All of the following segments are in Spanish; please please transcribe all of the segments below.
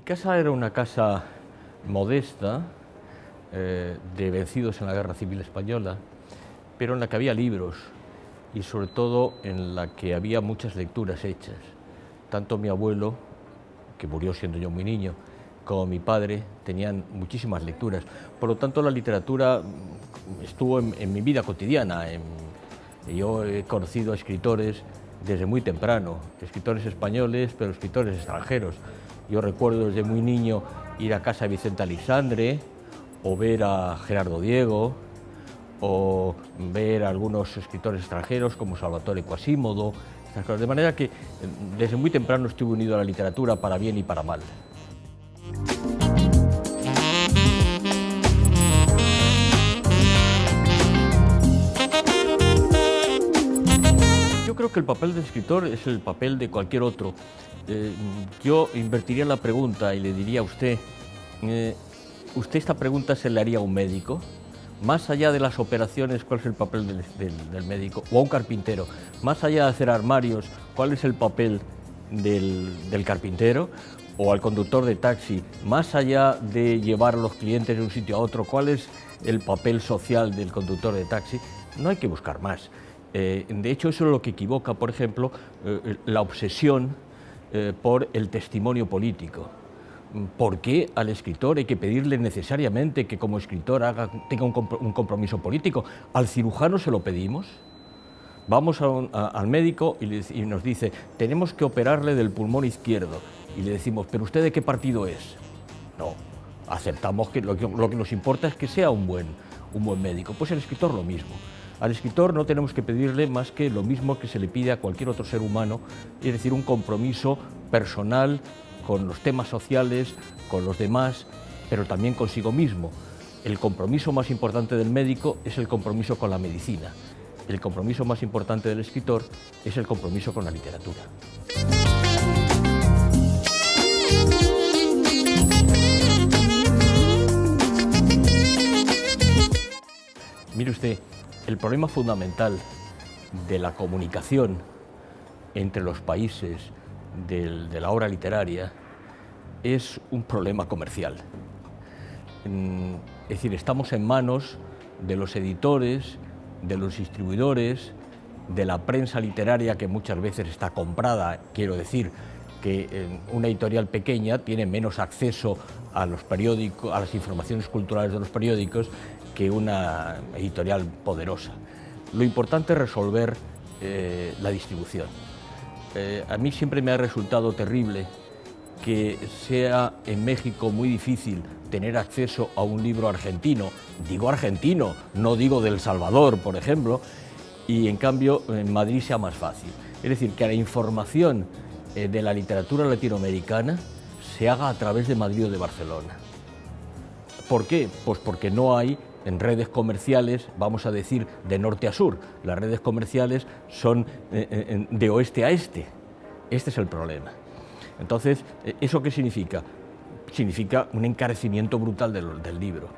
Mi casa era una casa modesta, de vencidos en la Guerra Civil Española, pero en la que había libros y sobre todo en la que había muchas lecturas hechas. Tanto mi abuelo, que murió siendo yo muy niño, como mi padre tenían muchísimas lecturas. Por lo tanto, la literatura estuvo en mi vida cotidiana. Yo he conocido a escritores desde muy temprano, escritores españoles, pero escritores extranjeros. Yo recuerdo desde muy niño ir a casa de Vicente Aleixandre, o ver a Gerardo Diego, o ver a algunos escritores extranjeros como Salvatore Quasimodo, de manera que desde muy temprano estuve unido a la literatura para bien y para mal. Yo creo que el papel del escritor es el papel de cualquier otro. Yo invertiría la pregunta y le diría a usted, ¿usted esta pregunta se le haría a un médico? Más allá de las operaciones, ¿cuál es el papel del médico? O a un carpintero. Más allá de hacer armarios, ¿cuál es el papel del carpintero? O al conductor de taxi. Más allá de llevar a los clientes de un sitio a otro, ¿cuál es el papel social del conductor de taxi? No hay que buscar más. De hecho, eso es lo que equivoca, por ejemplo, la obsesión por el testimonio político. ¿Por qué al escritor hay que pedirle necesariamente que como escritor tenga un compromiso político? ¿Al cirujano se lo pedimos? Vamos al médico y nos dice, tenemos que operarle del pulmón izquierdo. Y le decimos, ¿pero usted de qué partido es? No, aceptamos que lo que nos importa es que sea un buen médico. Pues el escritor lo mismo. Al escritor no tenemos que pedirle más que lo mismo que se le pide a cualquier otro ser humano, es decir, un compromiso personal con los temas sociales, con los demás, pero también consigo mismo. El compromiso más importante del médico es el compromiso con la medicina. El compromiso más importante del escritor es el compromiso con la literatura. Mire usted, el problema fundamental de la comunicación entre los países de la obra literaria es un problema comercial. Es decir, estamos en manos de los editores, de los distribuidores, de la prensa literaria que muchas veces está comprada. Quiero decir que una editorial pequeña tiene menos acceso a los periódicos, a las informaciones culturales de los periódicos, que una editorial poderosa. Lo importante es resolver la distribución. A mí siempre me ha resultado terrible que sea en México muy difícil tener acceso a un libro argentino. Digo argentino, no digo de El Salvador, por ejemplo, y en cambio en Madrid sea más fácil. Es decir, que la información de la literatura latinoamericana se haga a través de Madrid o de Barcelona. ¿Por qué? Pues porque no hay en redes comerciales, vamos a decir, de norte a sur. Las redes comerciales son de oeste a este. Este es el problema. Entonces, ¿eso qué significa? Significa un encarecimiento brutal del libro.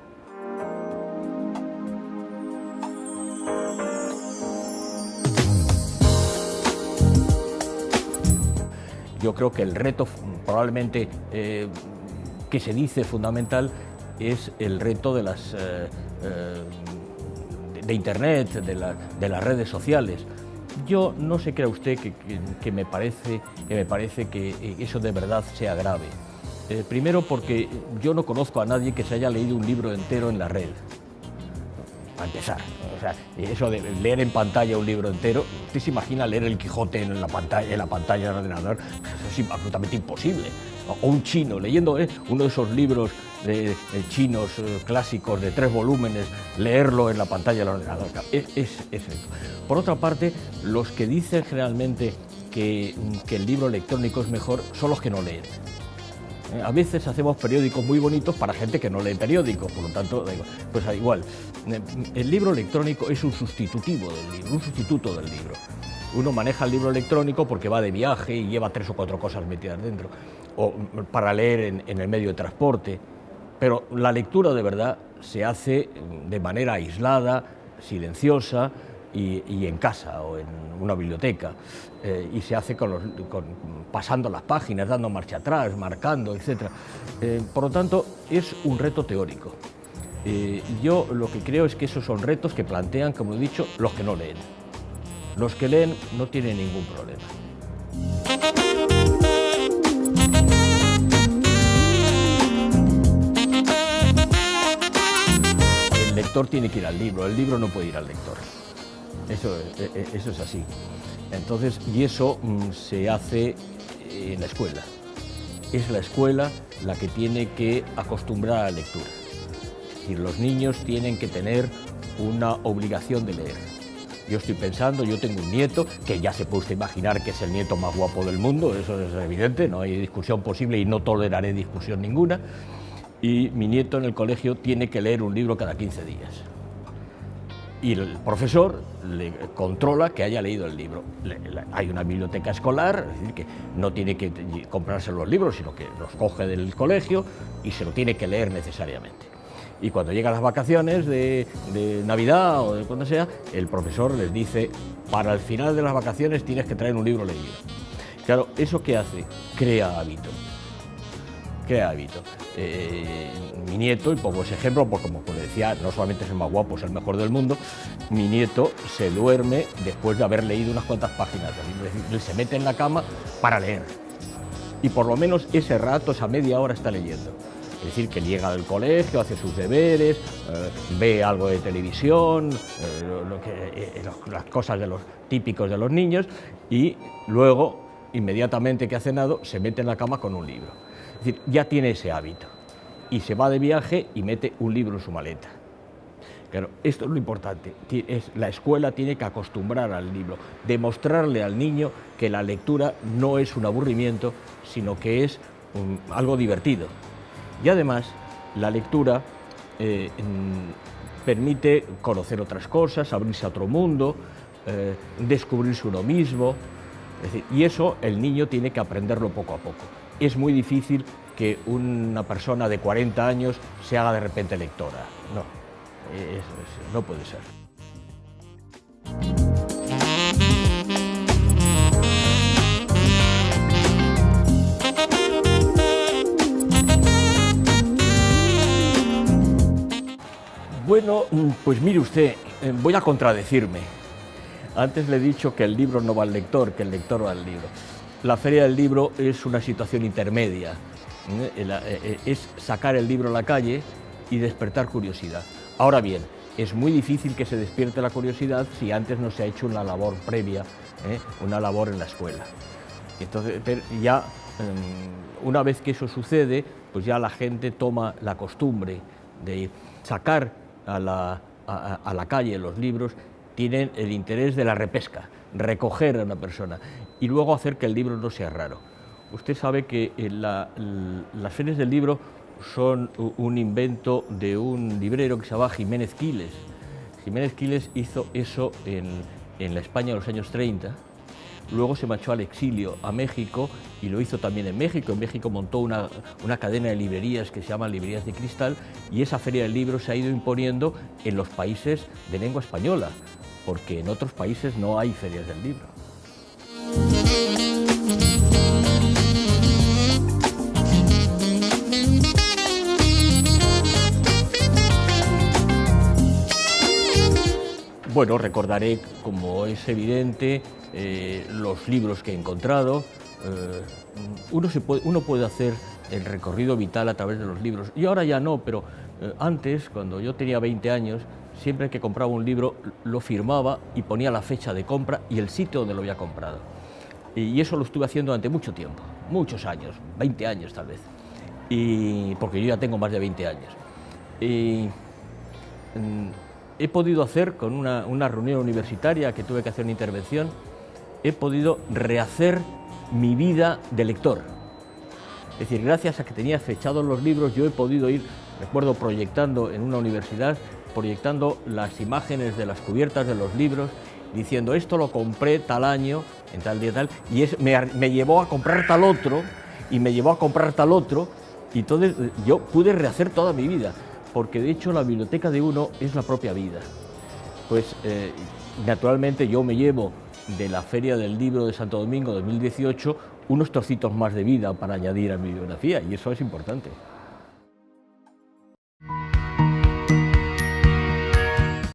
Yo creo que el reto probablemente que se dice fundamental es el reto de Internet, de las redes sociales. Yo no se crea usted que me parece que eso de verdad sea grave. Primero porque yo no conozco a nadie que se haya leído un libro entero en la red. Para empezar, o sea, eso de leer en pantalla un libro entero, ¿usted se imagina leer el Quijote en la pantalla del ordenador? Eso es absolutamente imposible. O un chino leyendo uno de esos libros chinos clásicos de 3 volúmenes, leerlo en la pantalla del ordenador. Es eso. Por otra parte, los que dicen generalmente que el libro electrónico es mejor son los que no leen. A veces hacemos periódicos muy bonitos para gente que no lee periódicos, por lo tanto, pues igual. El libro electrónico es un sustitutivo del libro, un sustituto del libro. Uno maneja el libro electrónico porque va de viaje y lleva 3 o 4 cosas metidas dentro, o para leer en el medio de transporte, pero la lectura de verdad se hace de manera aislada, silenciosa, y en casa o en una biblioteca, y se hace pasando las páginas, dando marcha atrás, marcando, etc. Por lo tanto, es un reto teórico. Yo lo que creo es que esos son retos que plantean, como he dicho, los que no leen. Los que leen no tienen ningún problema. El lector tiene que ir al libro, el libro no puede ir al lector. Eso es así. Entonces, y eso se hace en la escuela. Es la escuela la que tiene que acostumbrar a la lectura. Es decir, los niños tienen que tener una obligación de leer. Yo estoy pensando, yo tengo un nieto, que ya se puede usted imaginar que es el nieto más guapo del mundo, eso es evidente, no hay discusión posible y no toleraré discusión ninguna. Y mi nieto en el colegio tiene que leer un libro cada 15 días. Y el profesor le controla que haya leído el libro. Hay una biblioteca escolar, es decir, que no tiene que comprarse los libros, sino que los coge del colegio y se lo tiene que leer necesariamente. Y cuando llegan las vacaciones de Navidad o de cuando sea, el profesor les dice, para el final de las vacaciones tienes que traer un libro leído. Claro, ¿eso qué hace? Crea hábito. Crea hábito. Mi nieto, y pongo ese ejemplo, porque como decía, no solamente es el más guapo, es el mejor del mundo, mi nieto se duerme después de haber leído unas cuantas páginas del libro, es decir, él se mete en la cama para leer. Y por lo menos ese rato, esa media hora está leyendo. Es decir, que llega del colegio, hace sus deberes, ve algo de televisión, las cosas de los típicos de los niños, y luego, inmediatamente que ha cenado, se mete en la cama con un libro. Es decir, ya tiene ese hábito. Y se va de viaje y mete un libro en su maleta. Claro, esto es lo importante. La escuela tiene que acostumbrar al libro, demostrarle al niño que la lectura no es un aburrimiento, sino que es algo divertido. Y además, la lectura permite conocer otras cosas, abrirse a otro mundo, descubrirse uno mismo. Es decir, y eso el niño tiene que aprenderlo poco a poco. Es muy difícil que una persona de 40 años se haga de repente lectora. No, no puede ser. Bueno, pues mire usted, voy a contradecirme. Antes le he dicho que el libro no va al lector, que el lector va al libro. La Feria del Libro es una situación intermedia. Es sacar el libro a la calle y despertar curiosidad. Ahora bien, es muy difícil que se despierte la curiosidad si antes no se ha hecho una labor previa, una labor en la escuela. Entonces, ya una vez que eso sucede, pues ya la gente toma la costumbre de sacar a la calle los libros, tienen el interés de la repesca, recoger a una persona y luego hacer que el libro no sea raro. Usted sabe que las ferias del libro son un invento de un librero que se llama Jiménez Quiles. Jiménez Quiles hizo eso en la España de los años 30, luego se marchó al exilio a México y lo hizo también en México. En México montó una cadena de librerías que se llaman Librerías de Cristal, y esa feria del libro se ha ido imponiendo en los países de lengua española, porque en otros países no hay ferias del libro. Bueno, recordaré, como es evidente, los libros que he encontrado. Uno puede hacer el recorrido vital a través de los libros. Yo ahora ya no, pero antes, cuando yo tenía 20 años, siempre que compraba un libro lo firmaba y ponía la fecha de compra y el sitio donde lo había comprado. Y eso lo estuve haciendo durante mucho tiempo, muchos años, 20 años tal vez, porque yo ya tengo más de 20 años. He podido hacer, con una reunión universitaria que tuve que hacer una intervención, he podido rehacer mi vida de lector. Es decir, gracias a que tenía fechados los libros, yo he podido ir, recuerdo, proyectando en una universidad, proyectando las imágenes de las cubiertas de los libros, diciendo, esto lo compré tal año, en tal día tal, y me llevó a comprar tal otro, y me llevó a comprar tal otro, y entonces yo pude rehacer toda mi vida, porque de hecho la biblioteca de uno es la propia vida. Pues naturalmente yo me llevo de la Feria del Libro de Santo Domingo 2018 unos trocitos más de vida para añadir a mi biografía, y eso es importante.